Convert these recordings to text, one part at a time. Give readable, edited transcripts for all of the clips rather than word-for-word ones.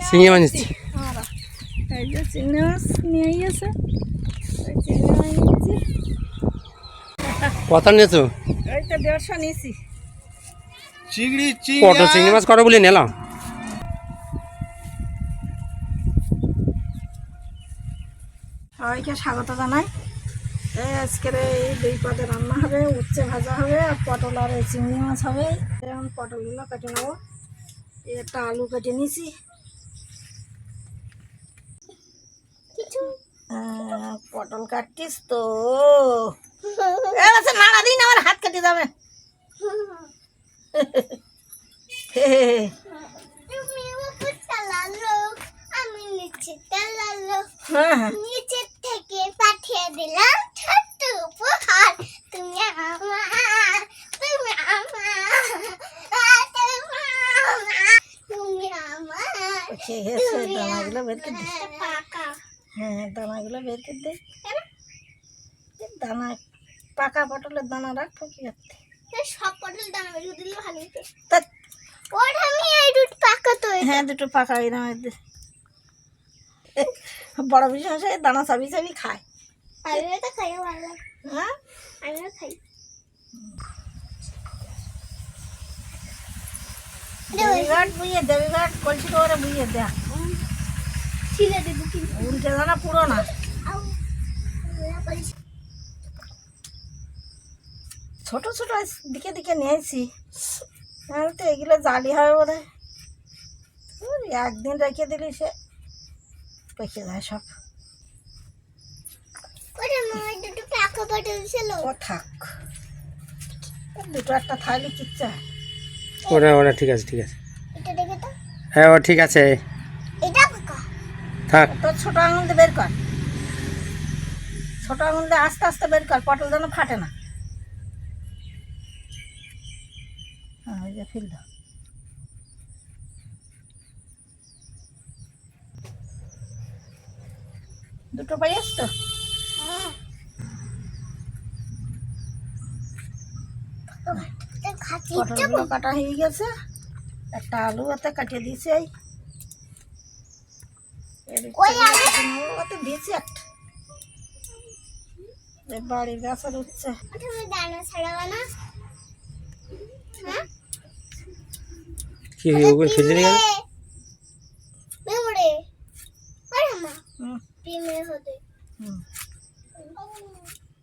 চিংড়ি মাছ নিচ্ছি। এই যে চিংড়ি মাছ নিয়ে গিয়েছে, চিংড়ি মাছ নিচ্ছি। কত নিয়েছো? এই তো 150 নিয়েছি। কত চিংড়ি মাছ কত বলে নিলাম? সবাইকে স্বাগত জানাই। এই আজকের এই 2 পদে রান্না হবে, উচ্ছে ভাজা হবে আর পটল আর এই চিংড়ি মাছ হবে। এখন পটলগুলো কেটে নেবো। একটা আলু কেটে নিয়েছি। পটল কাটছিস তো? নাড়া দিন, আমার হাত কেটে যাবে। নিচের থেকে পাঠিয়ে দিলাম ছোট্ট উপহার। তুমি আমার, তুমি আমার, তুমি আমার। দানাগুলো বের করে দে। হ্যাঁ, দানাগুলো বের করে দে। দানা পাকা পটলের দানা রাখবো কি করতে? সব পটল দানা বের করে দিলে ভালো হতো। ওটা আমি এই দুটো পাকা তো। হ্যাঁ, দুটো পাকা এরকম বড় বিশেষ দানা চাবি চাবি খায়। আমিও তো খাই, ভালো লাগে। হ্যাঁ, আমিও খাই। দেবিঘাট বুঝিয়ে, দেবিঘাট কলসি করে বুঝিয়ে দেয়া। ছিলে দেবো কি? উল্টে দানা পুরো না। ছোট ছোট দিকে দিকে নিয়েছি। তাহলে তো এগুলো জালি হবে বোধ হয়। একদিন রেখে দিলি সে পেকে যায় সব। দুটো পাকা পটল ছিল। ও থাক, দুটো একটা থাইলে কিচ্ছা। ওটা ওটা ঠিক আছে, ঠিক আছে। এটা দেখে তো, হ্যাঁ, ও ঠিক আছে, এটা পাকা। থাক। তোর ছোট আঙুল দিয়ে বের কর, ছোট আঙুল দিয়ে আস্তে আস্তে বের কর, পটল যেন ফাটে না। হ্যাঁ, ওই যে ফেল দাও। দুটো পাইস তো? পটলগুলো কাটা হয়ে গেছে। একটা আলু এতে কাটিয়ে দিয়েছি। ওতে দিয়েছি একটা। বাড়ির গাছের উচ্ছে। দানা ছাড়াবো না? কি ওগুলো ফেলে গেল? মেমোরে আরে মা প্রিমিয়ার হতে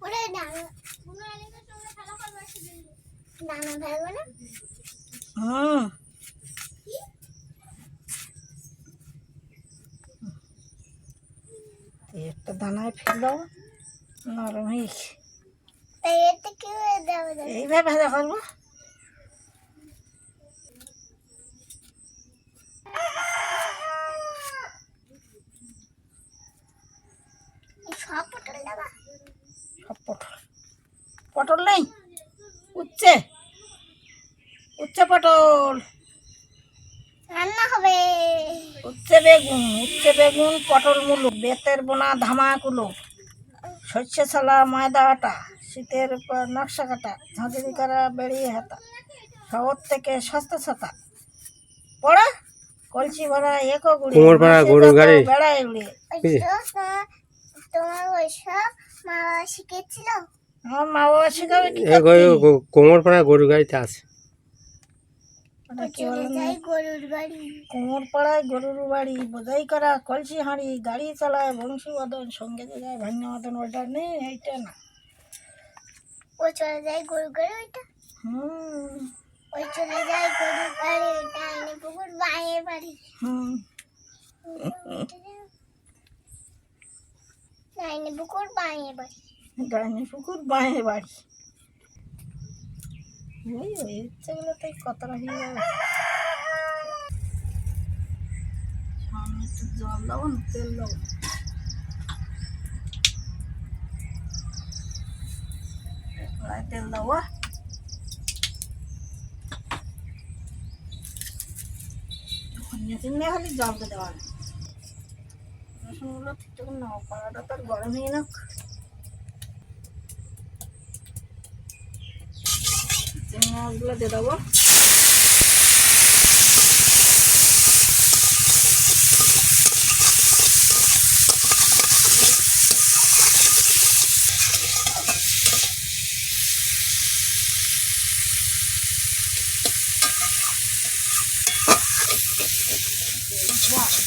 ওরে দানা কোনো আলেকা তোমরা খেলা করবে দানা ভালো না। একটা দানায় ফেল দাও, নরম হয়ে। তাই এতে কি হয়ে যাবে? এইভাবে ভাজা করবো। সব পটল দেবা? সব পটল, পটল নেই, উচ্ছে, উচ্ছে পটল রান্না হবে। উচ্ছে বেগুন, উচ্ছে বেগুন, পটল মুলুক, বেতের বোনা ধামাকুলো, সর্ষে ছলা, ময়দা আটা, শীতের নকশা কাটা, ঝাঁঝরি করা বেরিয়ে হাতা, শহর থেকে সস্তা ছাতা, পড়া কলসি ভরা একো গুড়ি, গরুর গাড়ি বেড়ায় উড়িয়ে। তোমার ওইসব মা শিখেছিল? আমার মা বাবা শেখাবে কি? কোমর পাড়া গরুর গাড়িতে আছে। গরুর বাড়ি, কোমর পাড়ায় গরুর বাড়ি, বোঝাই করা কলসি হাঁড়ি, গাড়ি চালায় বংশী বদন, সঙ্গে যায় ভাঙা মদন। ওইটা নেই, এইটা না। ও চলে যায় গরুর গাড়ি, ওইটা ওই চলে যায় গরুর গাড়ি, ডাইনে পুকুর বাঁয়ে বাড়ি। ডাইনে পুকুর বাঁয়ে বাড়ি, ডাইনে পুকুর বাঁয়ে বাড়ি। ওই ওই ইচ্ছেগুলোতে কতটা হয়ে যাবে। সামনে একটু জল দেবো না, তেল দেবো। তেল দেবো। মেশিন খালি জলকে দেওয়া না, রসুনগুলো ঠিকঠাক নাও, কড়াটা তো গরম হয়ে নাক। চিংড়ি মাছগুলো দিয়ে দেবো।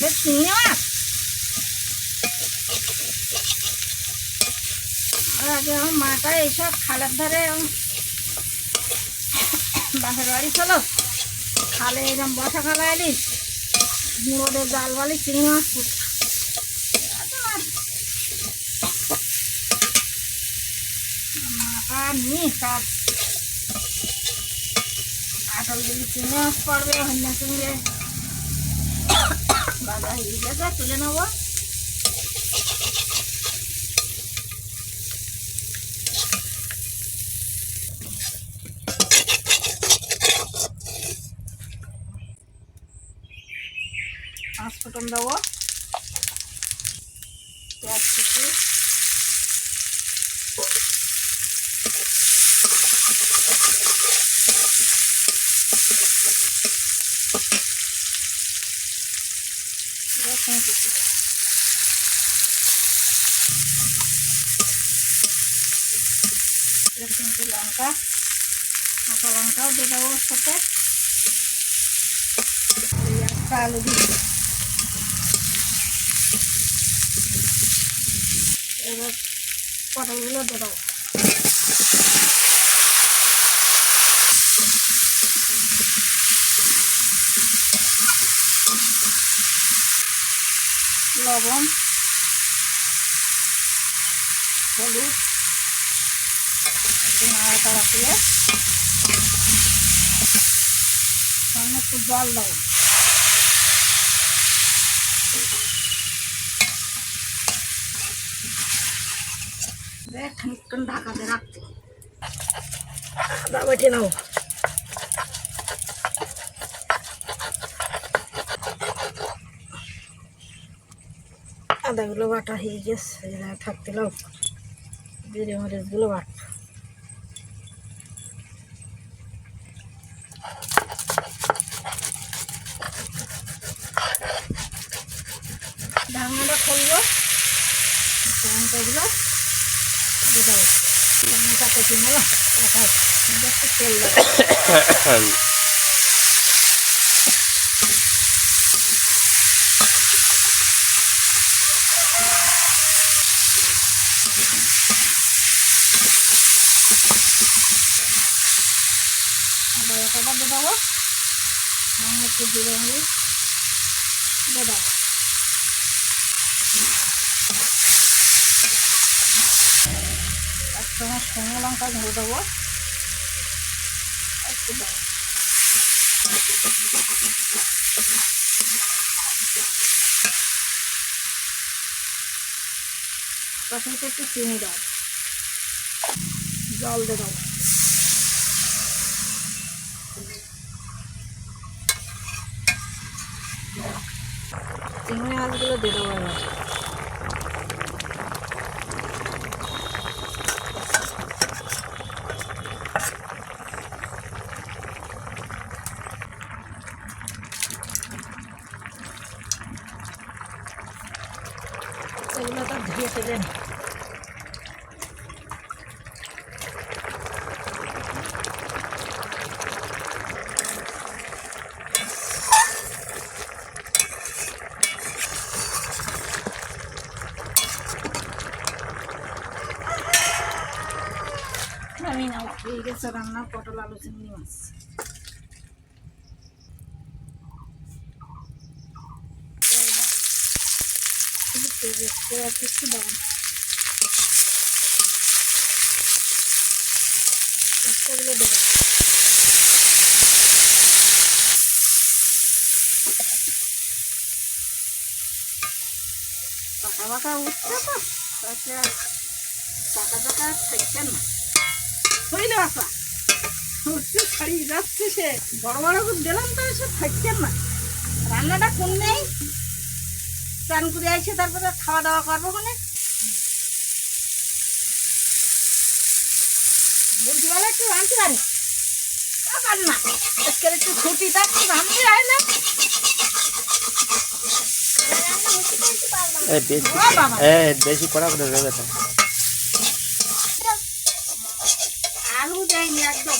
সে চিংড়ি মাছ আর আগে আমার মাটা এইসব খালের ধারে বাসের বাড়ি ছিল, খালে এরকম বসা খালা এলিস মুড়োদের জাল বালি চিংড়ি মাছ মাটা নিয়ে তার আটল দিলি চিংড়ি মাছ পড়বে, হন্যা চিংড়ি বাজার হয়ে গেছে, তুলে নেবো। পাঁচ ফোটন দেবো, পেঁয়াজ কুচি, রসুন কুচি, রসুন কুচি, লঙ্কা, কাঁচা লঙ্কাও দিয়ে দেবো ওর সাথে, একটা আলু দিই। এবার পটলগুলো দিয়ে দেবো, লবণ, হলুদ, একটু নাড়াচাড়া দিয়ে সামনে একটু জল দেবো। খানিকক্ষণ ঢাকাতে রাখতে, আদা বেটে নাও, আদাগুলো বাটা হয়ে গেছে, থাকতে লাও, জিরে মরিচগুলো বাট, ঢাকনাটা খুলবো, লঙ্কাগুলো দিয়ে দেবো, লঙ্কা কেটে নেবো, একটু তেল দেবো, আদা বাটাটা দিয়ে দেবো, একটু জিরে মরিচ দিয়ে দেবো, এক চামচ শুকনো লঙ্কা ধরে দেবো, একটু দেবো, তখন একটু চিনি দাও, জল দিয়ে দেবো, চিংড়ি মাছগুলো দিয়ে দেবো। এবার এগুলো তো ধুয়ে ফেলেন, আমি নাও হয়ে গেছে রান্না পটল আলু চিংড়ি মাছ। কিছু দাও, গুলো দেবো, পাকা পাকা উঠছে তো, পাকা পাকা থাকছেন না, হইলে আসা উঠছে ছাড়িয়ে যাচ্ছে, সে বড় বড় করে দিলাম তো সে থাকছেন না। রান্নাটা কোন নেই, চান করে আসে তারপরে খাওয়া দাওয়া করবো, মানে বুঝবেলা একটু রাঁধতে পারি, আবার না আজকের একটু ছুটি থাকতে রাঁধতে হয় না, বেশি কড়া করে দেবে, আলু দেয়নি একদম।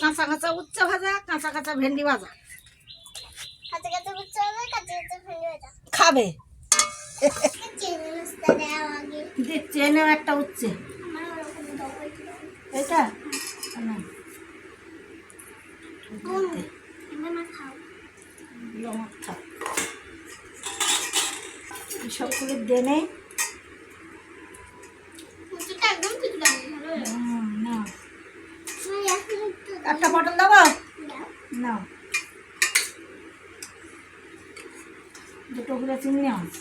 কাঁচা কাঁচা উচ্ছে ভাজা, কাঁচা কাঁচা ভেন্ডি ভাজা। কাঁচা কাঁচা উচ্ছে হবে, কাঁচা কাঁচা ভেন্ডি ভাজা। খাবে চিংড়ি মাছটা দাও আগে। দিচ্ছি, এনেও একটা উচ্ছে। আমার ওরকম দাও এটা না, এবার মা খাও। লবণ থাক। সবগুলো দেনে উচ্চটা একদম ঠিক লাগে, ভালো লাগে। না, আমার এখন একটু একটা পটল দেবো দাও। না, দুটো করে চিংড়ি মাছ।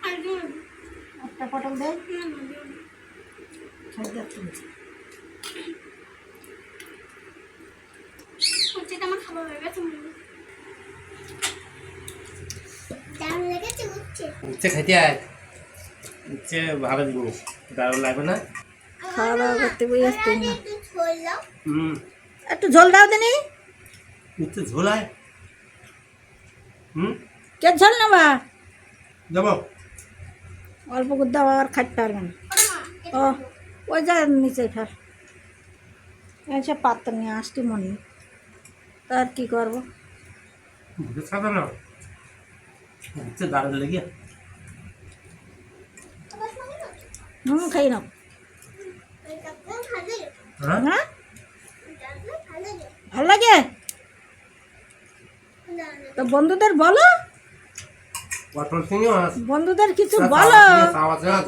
আর দিও না। একটা পটল দে, না, না, দিও না। উচ্চটা আমার খাবার হয়ে গেছে মনে হয়। দারুণ লেগেছে উচ্ছে। উচ্ছে খাইতে আয়, উচ্ছে ভালো জিনিস, দারুণ লাগবে না? খাওয়া দাওয়া করতে বই আসতে না। একটু ঝোল দাও। একটু ঝোল দাও দিনি। উচ্ছে ঝোল আয়। কে ঝোল নেবা? যাবো অল্প করে দাও, আর খাইতে পারবে না। ও ওই যা নিচে ফের এসে পাত্র নিয়ে আসছি মনে, তার কি করবো? সাদা না, উচ্ছে দারুণ লেগে। খাই নাও। এটা কোন খাবে? হ্যাঁ হ্যাঁ, এটা ভালো লাগে। ভাল লাগে না, না। তো বন্ধুদের বলো, পটল চিংড়ি মাছ বন্ধুদের কিছু বলো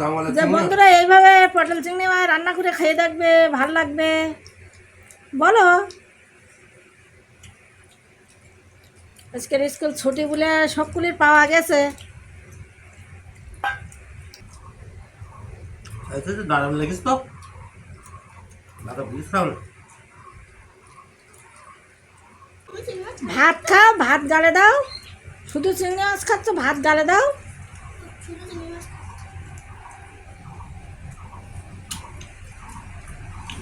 জঙ্গলের যে বন্ধুরা এইভাবে পটল চিংড়ি মাছ রান্না করে খেয়ে দেখবে, ভাল লাগবে, বলো। আজকের স্কুল ছুটি বলে সবগুলির পাওয়া গেছে। দারুণ লেগেছে তো, দাদা বুঝতাম না। ভাত খাও, ভাত গালে দাও। শুধু চিংড়ি মাছ খাচ্ছ, ভাত গালে দাও। শুধু চিংড়ি মাছ।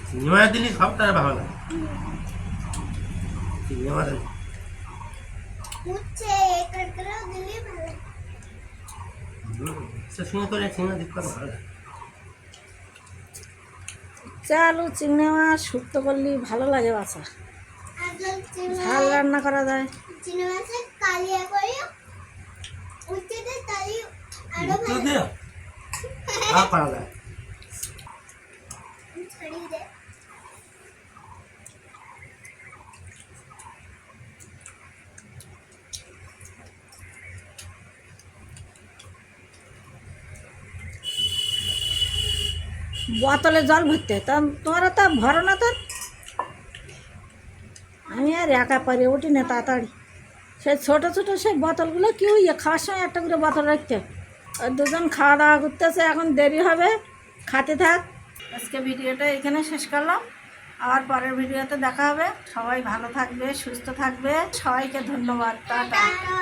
চিংড়ি মাছ দিলি সব তারা ভালো লাগে। চিংড়ি মাছ উচ্ছে একটু দিলে ভালো লাগে। শুনে করে চিংড়ি মাছ দিতে ভালো লাগে। চালু চিংড়ি মাছ শুক্তো করলে ভালো লাগে বাছা, আর যদি চিংড়ি ঝাল রান্না করা যায়। চিংড়ি মাছের কালিয়া করে উচ্ছে দিয়ে তাই আরো ভালো লাগে। পারা যায়। ছড়িয়ে দে। বোতলে জল ভরতে, তা তোমরা তো ভরো না তো। আমি আর একা পারি উঠি না তাড়াতাড়ি। সেই ছোটো ছোটো সেই বোতলগুলো কি খাওয়ার সময় একটা করে বোতল রাখতে। আর দুজন খাওয়া দাওয়া করতেছে, এখন দেরি হবে, খাতে থাক। আজকে ভিডিওটা এখানে শেষ করলাম, আবার পরের ভিডিওতে দেখা হবে। সবাই ভালো থাকবে, সুস্থ থাকবে, সবাইকে ধন্যবাদ, টাটা। টাটা।